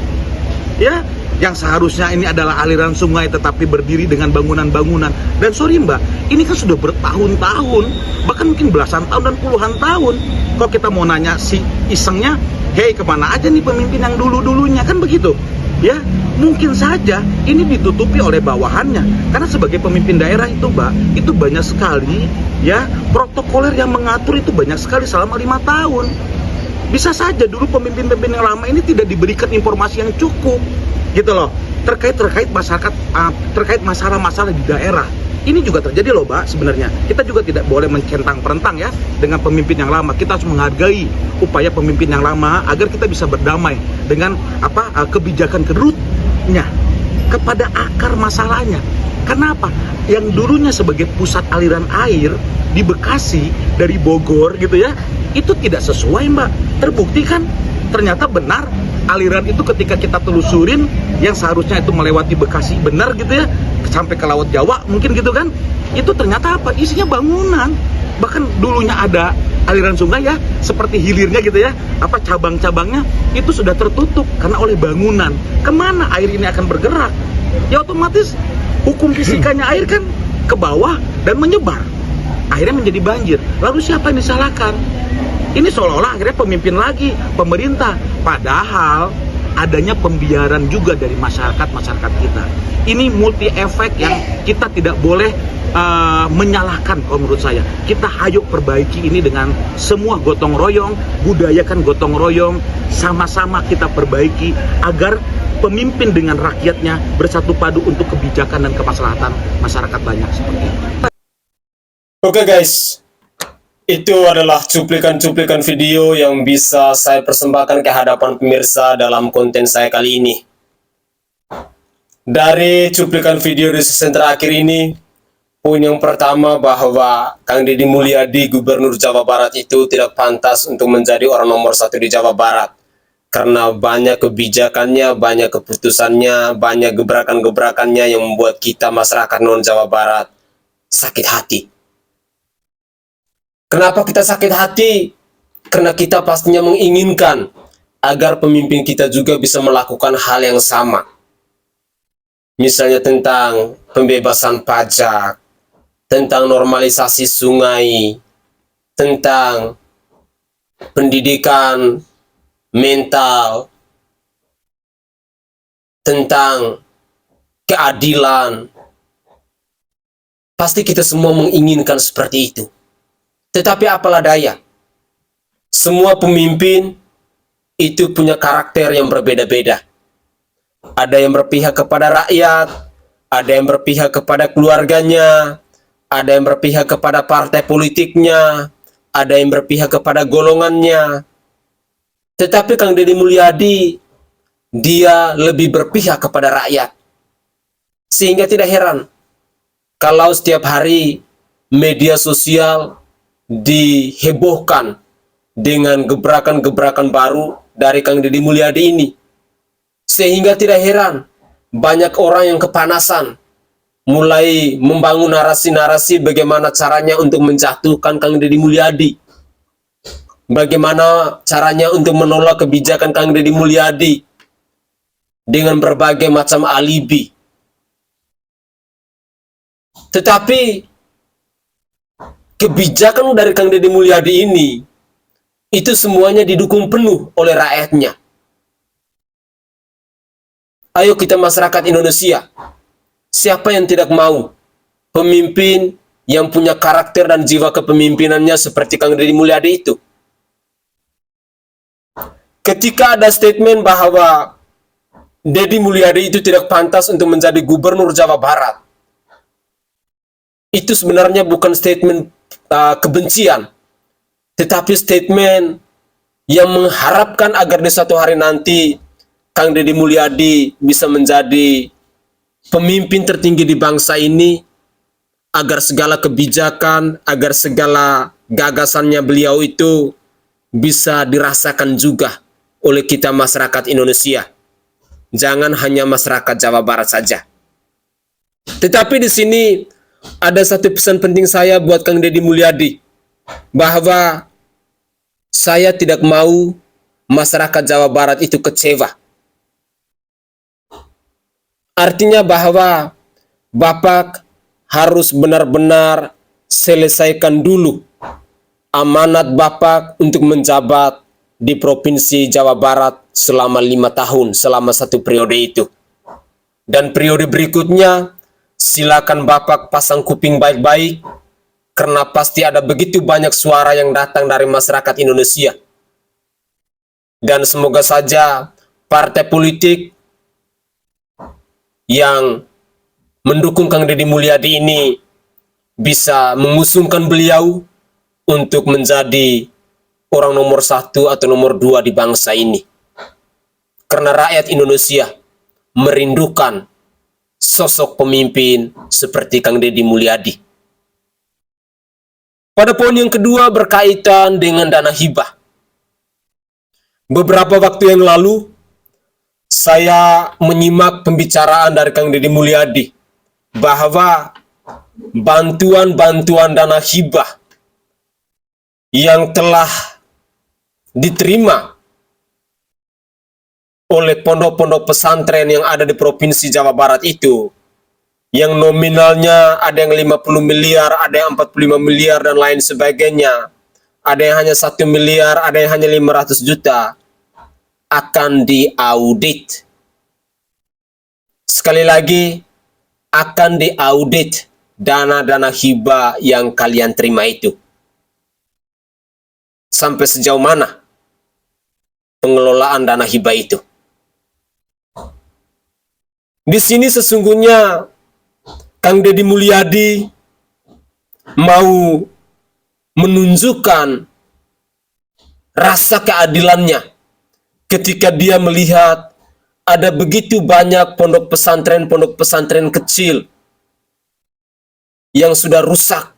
Ya, yang seharusnya ini adalah aliran sungai tetapi berdiri dengan bangunan-bangunan. Dan sorry Mbak, ini kan sudah bertahun-tahun, bahkan mungkin belasan tahun dan puluhan tahun. Kalau kita mau nanya si isengnya, hei kemana aja nih pemimpin yang dulu-dulunya, kan begitu. Ya, mungkin saja ini ditutupi oleh bawahannya. Karena sebagai pemimpin daerah itu Mbak, itu banyak sekali ya protokoler yang mengatur, itu banyak sekali selama 5 tahun. Bisa saja dulu pemimpin-pemimpin yang lama ini tidak diberikan informasi yang cukup gitu loh, terkait masyarakat, terkait masalah-masalah di daerah. Ini juga terjadi loh Mbak sebenarnya. Kita juga tidak boleh mencentang-perentang ya dengan pemimpin yang lama. Kita harus menghargai upaya pemimpin yang lama agar kita bisa berdamai dengan kebijakan kerutnya kepada akar masalahnya. Kenapa? Yang dulunya sebagai pusat aliran air di Bekasi dari Bogor gitu ya, itu tidak sesuai Mbak. Terbukti kan ternyata benar aliran itu ketika kita telusurin yang seharusnya itu melewati Bekasi benar gitu ya, sampai ke Laut Jawa mungkin gitu kan, itu ternyata apa? Isinya bangunan. Bahkan dulunya ada aliran sungai ya, seperti hilirnya gitu ya, apa cabang-cabangnya itu sudah tertutup karena oleh bangunan. Kemana air ini akan bergerak? Ya otomatis hukum fisikanya air kan ke bawah dan menyebar, akhirnya menjadi banjir. Lalu siapa yang disalahkan? Ini seolah-olah akhirnya pemimpin lagi, pemerintah. Padahal adanya pembiaran juga dari masyarakat kita. Ini multi efek yang kita tidak boleh menyalahkan kalau menurut saya. Kita ayo perbaiki ini dengan semua gotong royong, budayakan gotong royong, sama-sama kita perbaiki agar pemimpin dengan rakyatnya bersatu padu untuk kebijakan dan kemaslahatan masyarakat banyak seperti itu. Oke guys, itu adalah cuplikan-cuplikan video yang bisa saya persembahkan ke hadapan pemirsa dalam konten saya kali ini. Dari cuplikan video di season terakhir ini, poin yang pertama bahwa Kang Deddy Mulyadi, Gubernur Jawa Barat itu tidak pantas untuk menjadi orang nomor 1 di Jawa Barat. Karena banyak kebijakannya, banyak keputusannya, banyak gebrakan-gebrakannya yang membuat kita masyarakat non-Jawa Barat sakit hati. Kenapa kita sakit hati? Karena kita pastinya menginginkan agar pemimpin kita juga bisa melakukan hal yang sama. Misalnya tentang pembebasan pajak, tentang normalisasi sungai, tentang pendidikan mental, tentang keadilan. Pasti kita semua menginginkan seperti itu. Tetapi apalah daya, semua pemimpin itu punya karakter yang berbeda-beda. Ada yang berpihak kepada rakyat, ada yang berpihak kepada keluarganya, ada yang berpihak kepada partai politiknya, ada yang berpihak kepada golongannya. Tetapi Kang Deddy Mulyadi, dia lebih berpihak kepada rakyat. Sehingga tidak heran kalau setiap hari media sosial dihebohkan dengan gebrakan-gebrakan baru dari Kang Deddy Mulyadi ini. Sehingga tidak heran banyak orang yang kepanasan, mulai membangun narasi-narasi bagaimana caranya untuk menjatuhkan Kang Deddy Mulyadi. Bagaimana caranya untuk menolak kebijakan Kang Deddy Mulyadi dengan berbagai macam alibi. Tetapi kebijakan dari Kang Deddy Mulyadi ini itu semuanya didukung penuh oleh rakyatnya. Ayo kita masyarakat Indonesia, siapa yang tidak mau pemimpin yang punya karakter dan jiwa kepemimpinannya seperti Kang Deddy Mulyadi itu? Ketika ada statement bahwa Deddy Mulyadi itu tidak pantas untuk menjadi gubernur Jawa Barat. Itu sebenarnya bukan statement kebencian, tetapi statement yang mengharapkan agar di suatu hari nanti Kang Deddy Mulyadi bisa menjadi pemimpin tertinggi di bangsa ini, agar segala kebijakan, agar segala gagasannya beliau itu bisa dirasakan juga oleh kita masyarakat Indonesia. Jangan hanya masyarakat Jawa Barat saja. Tetapi di sini ada satu pesan penting saya buat Kang Deddy Mulyadi, bahwa saya tidak mau masyarakat Jawa Barat itu kecewa. Artinya bahwa Bapak harus benar-benar selesaikan dulu amanat Bapak untuk menjabat di Provinsi Jawa Barat selama 5 tahun, selama 1 periode itu. Dan periode berikutnya, silakan Bapak pasang kuping baik-baik, karena pasti ada begitu banyak suara yang datang dari masyarakat Indonesia. Dan semoga saja partai politik yang mendukung Kang Deddy Mulyadi ini bisa mengusungkan beliau untuk menjadi orang nomor 1 atau nomor 2 di bangsa ini. Karena rakyat Indonesia merindukan sosok pemimpin seperti Kang Deddy Mulyadi. Pada poin yang kedua berkaitan dengan dana hibah. Beberapa waktu yang lalu, saya menyimak pembicaraan dari Kang Deddy Mulyadi bahwa bantuan-bantuan dana hibah yang telah diterima oleh pondok-pondok pesantren yang ada di Provinsi Jawa Barat itu, yang nominalnya ada yang 50 miliar, ada yang 45 miliar, dan lain sebagainya. Ada yang hanya 1 miliar, ada yang hanya 500 juta, akan diaudit. Sekali lagi, akan diaudit dana-dana hibah yang kalian terima itu. Sampai sejauh mana pengelolaan dana hibah itu. Di sini sesungguhnya Kang Deddy Mulyadi mau menunjukkan rasa keadilannya ketika dia melihat ada begitu banyak pondok pesantren kecil yang sudah rusak,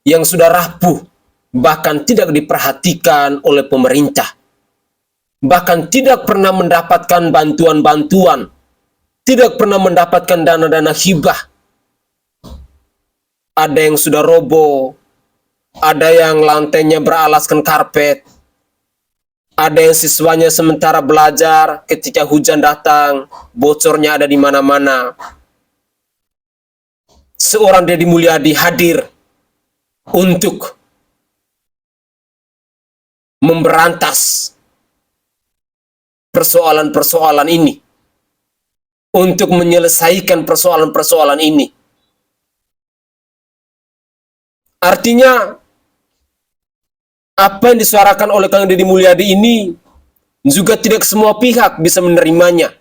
yang sudah rapuh, bahkan tidak diperhatikan oleh pemerintah, bahkan tidak pernah mendapatkan bantuan-bantuan, tidak pernah mendapatkan dana-dana hibah. Ada yang sudah roboh, ada yang lantainya beralaskan karpet, ada yang siswanya sementara belajar ketika hujan datang, bocornya ada di mana-mana. Seorang Deddy Mulyadi hadir untuk memberantas persoalan-persoalan ini, untuk menyelesaikan persoalan-persoalan ini. Artinya, apa yang disuarakan oleh Kang Deddy Mulyadi ini juga tidak semua pihak bisa menerimanya.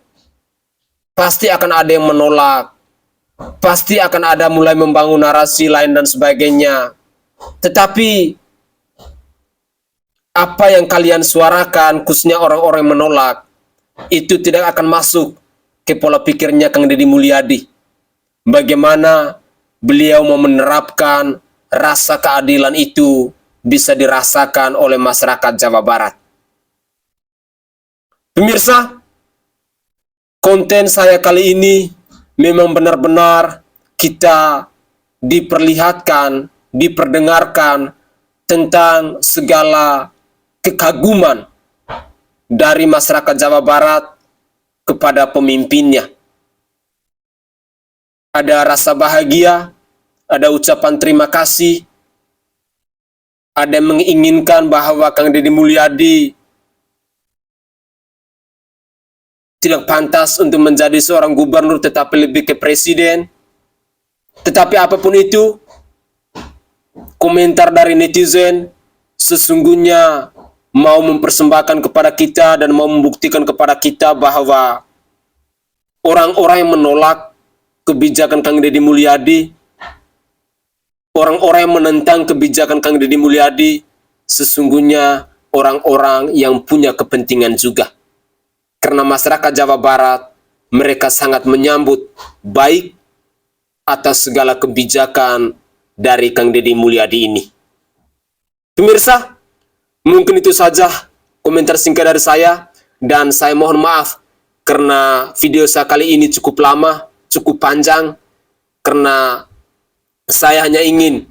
Pasti akan ada yang menolak, pasti akan ada mulai membangun narasi lain dan sebagainya. Tetapi apa yang kalian suarakan, khususnya orang-orang yang menolak, itu tidak akan masuk ke pola pikirnya Kang Deddy Mulyadi. Bagaimana beliau mau menerapkan rasa keadilan itu bisa dirasakan oleh masyarakat Jawa Barat. Pemirsa, konten saya kali ini memang benar-benar kita diperlihatkan, diperdengarkan tentang segala kekaguman dari masyarakat Jawa Barat kepada pemimpinnya. Ada rasa bahagia, ada ucapan terima kasih, ada yang menginginkan bahwa Kang Deddy Mulyadi tidak pantas untuk menjadi seorang gubernur tetapi lebih ke presiden. Tetapi apapun itu, komentar dari netizen sesungguhnya mau mempersembahkan kepada kita dan mau membuktikan kepada kita bahwa orang-orang yang menolak kebijakan Kang Deddy Mulyadi, orang-orang yang menentang kebijakan Kang Deddy Mulyadi, sesungguhnya orang-orang yang punya kepentingan juga. Karena masyarakat Jawa Barat, mereka sangat menyambut baik atas segala kebijakan dari Kang Deddy Mulyadi ini. Pemirsa, mungkin itu saja komentar singkat dari saya, dan saya mohon maaf karena video saya kali ini cukup lama, cukup panjang, karena saya hanya ingin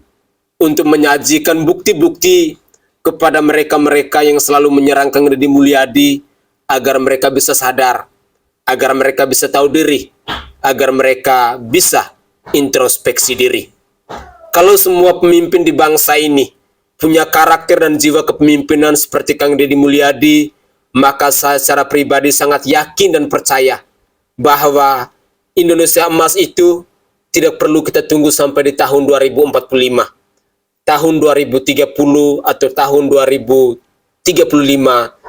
untuk menyajikan bukti-bukti kepada mereka-mereka yang selalu menyerang Kang Deddy Mulyadi, agar mereka bisa sadar, agar mereka bisa tahu diri, agar mereka bisa introspeksi diri. Kalau semua pemimpin di bangsa ini punya karakter dan jiwa kepemimpinan seperti Kang Deddy Mulyadi, maka saya secara pribadi sangat yakin dan percaya bahwa Indonesia emas itu tidak perlu kita tunggu sampai di tahun 2045. Tahun 2030 atau tahun 2035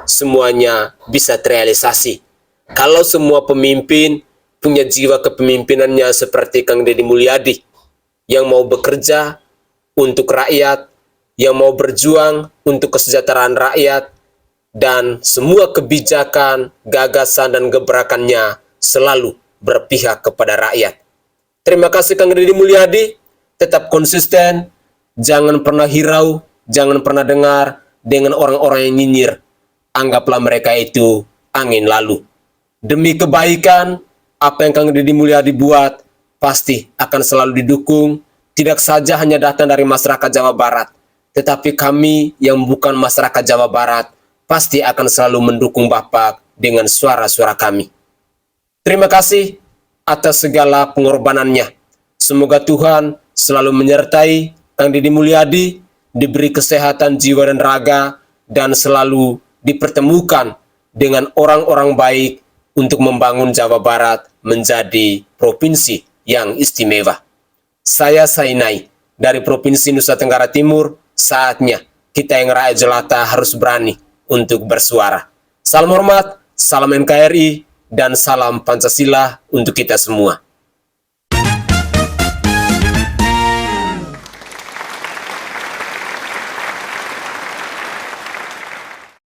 semuanya bisa terrealisasi. Kalau semua pemimpin punya jiwa kepemimpinannya seperti Kang Deddy Mulyadi, yang mau bekerja untuk rakyat, yang mau berjuang untuk kesejahteraan rakyat, dan semua kebijakan, gagasan, dan gebrakannya selalu berpihak kepada rakyat. Terima kasih Kang Deddy Mulyadi, tetap konsisten, jangan pernah hirau, jangan pernah dengar dengan orang-orang yang nyinyir. Anggaplah mereka itu angin lalu. Demi kebaikan, apa yang Kang Deddy Mulyadi buat pasti akan selalu didukung, tidak saja hanya datang dari masyarakat Jawa Barat, tetapi kami yang bukan masyarakat Jawa Barat pasti akan selalu mendukung Bapak dengan suara-suara kami. Terima kasih atas segala pengorbanannya. Semoga Tuhan selalu menyertai Kang Deddy Mulyadi, diberi kesehatan jiwa dan raga, dan selalu dipertemukan dengan orang-orang baik untuk membangun Jawa Barat menjadi provinsi yang istimewa. Saya Sainai dari Provinsi Nusa Tenggara Timur, saatnya kita yang rakyat jelata harus berani untuk bersuara. Salam hormat, salam NKRI, dan salam Pancasila untuk kita semua.